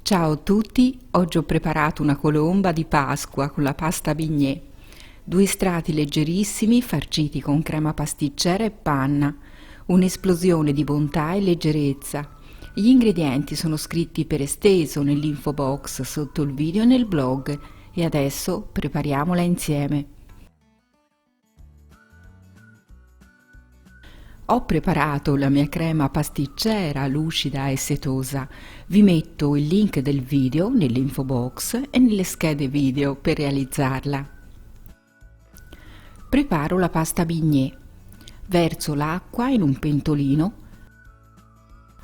Ciao a tutti, oggi ho preparato una colomba di Pasqua con la pasta bignè. Due strati leggerissimi farciti con crema pasticcera e panna. Un'esplosione di bontà e leggerezza. Gli ingredienti sono scritti per esteso nell'info box sotto il video e nel blog e adesso prepariamola insieme. Ho preparato la mia crema pasticcera lucida e setosa. Vi metto il link del video nell'info box e nelle schede video per realizzarla. Preparo la pasta bignè. Verso l'acqua in un pentolino.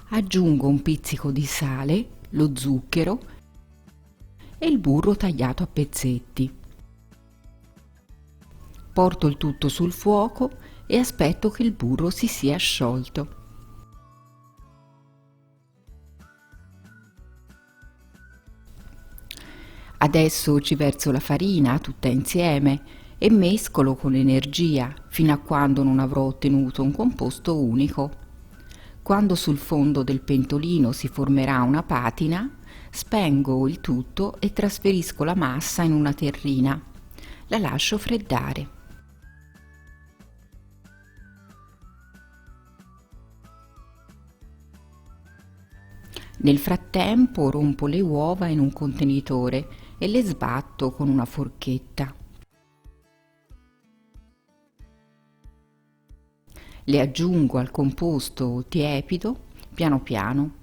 Aggiungo un pizzico di sale, lo zucchero e il burro tagliato a pezzetti. Porto il tutto sul fuoco e aspetto che il burro si sia sciolto. Adesso ci verso la farina tutta insieme e mescolo con energia fino a quando non avrò ottenuto un composto unico. Quando sul fondo del pentolino si formerà una patina, spengo il tutto e trasferisco la massa in una terrina. La lascio freddare. Nel frattempo rompo le uova in un contenitore e le sbatto con una forchetta. Le aggiungo al composto tiepido piano piano.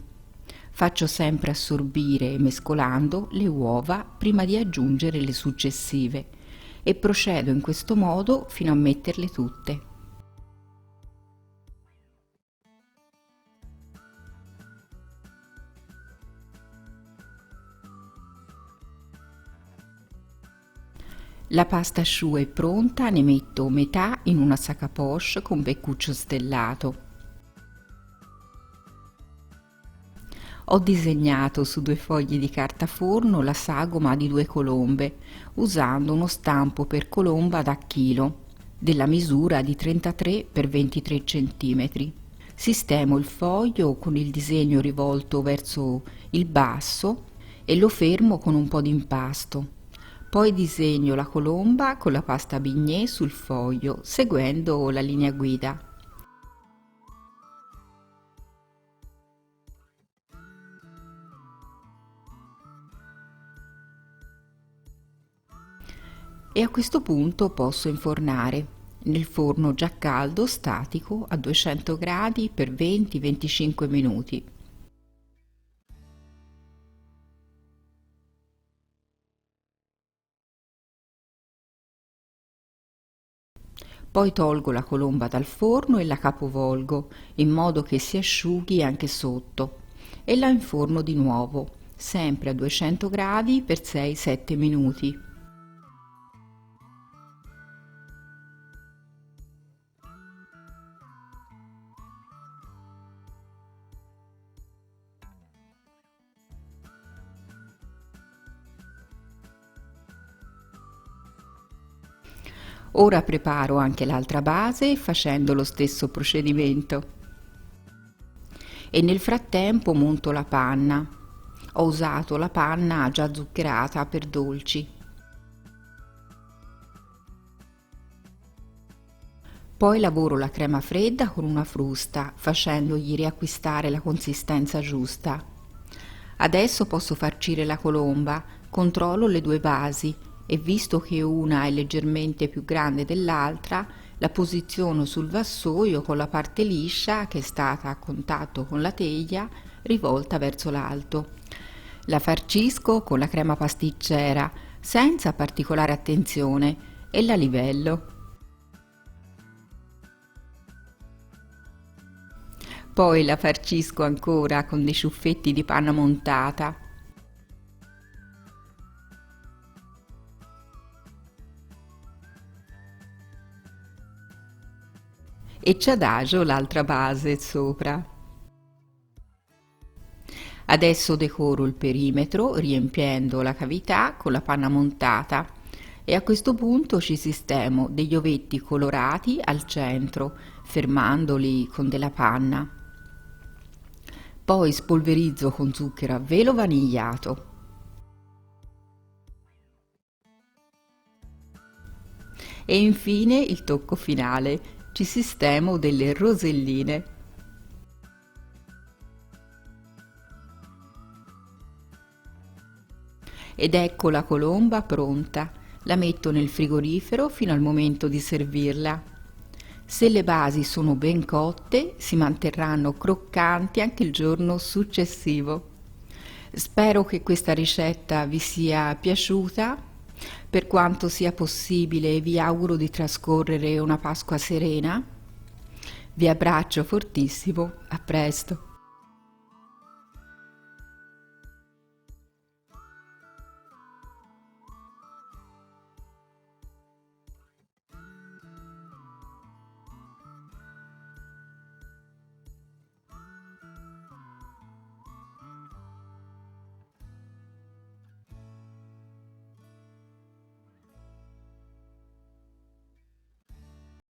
Faccio sempre assorbire mescolando le uova prima di aggiungere le successive e procedo in questo modo fino a metterle tutte. La pasta asciutta è pronta, ne metto metà in una sac à poche con beccuccio stellato. Ho disegnato su 2 fogli di carta forno la sagoma di 2 colombe, usando uno stampo per colomba da chilo, della misura di 33 x 23 cm. Sistemo il foglio con il disegno rivolto verso il basso e lo fermo con un po' di impasto. Poi disegno la colomba con la pasta bignè sul foglio, seguendo la linea guida. E a questo punto posso infornare nel forno già caldo statico a 200 gradi per 20-25 minuti. Poi tolgo la colomba dal forno e la capovolgo in modo che si asciughi anche sotto e la inforno di nuovo, sempre a 200 gradi per 6-7 minuti. Ora preparo anche l'altra base facendo lo stesso procedimento. E nel frattempo monto la panna. Ho usato la panna già zuccherata per dolci. Poi lavoro la crema fredda con una frusta, facendogli riacquistare la consistenza giusta. Adesso posso farcire la colomba, controllo le 2 basi e visto che una è leggermente più grande dell'altra, la posiziono sul vassoio con la parte liscia che è stata a contatto con la teglia rivolta verso l'alto. La farcisco con la crema pasticcera senza particolare attenzione e la livello. Poi la farcisco ancora con dei ciuffetti di panna montata. E ci adagio l'altra base sopra. Adesso decoro il perimetro riempiendo la cavità con la panna montata e a questo punto ci sistemo degli ovetti colorati al centro, fermandoli con della panna. Poi spolverizzo con zucchero a velo vanigliato. E infine il tocco finale, ci sistemo delle roselline. Ed ecco la colomba pronta, la metto nel frigorifero fino al momento di servirla. Se le basi sono ben cotte, si manterranno croccanti anche il giorno successivo. Spero che questa ricetta vi sia piaciuta. Per quanto sia possibile, vi auguro di trascorrere una Pasqua serena. Vi abbraccio fortissimo, a presto.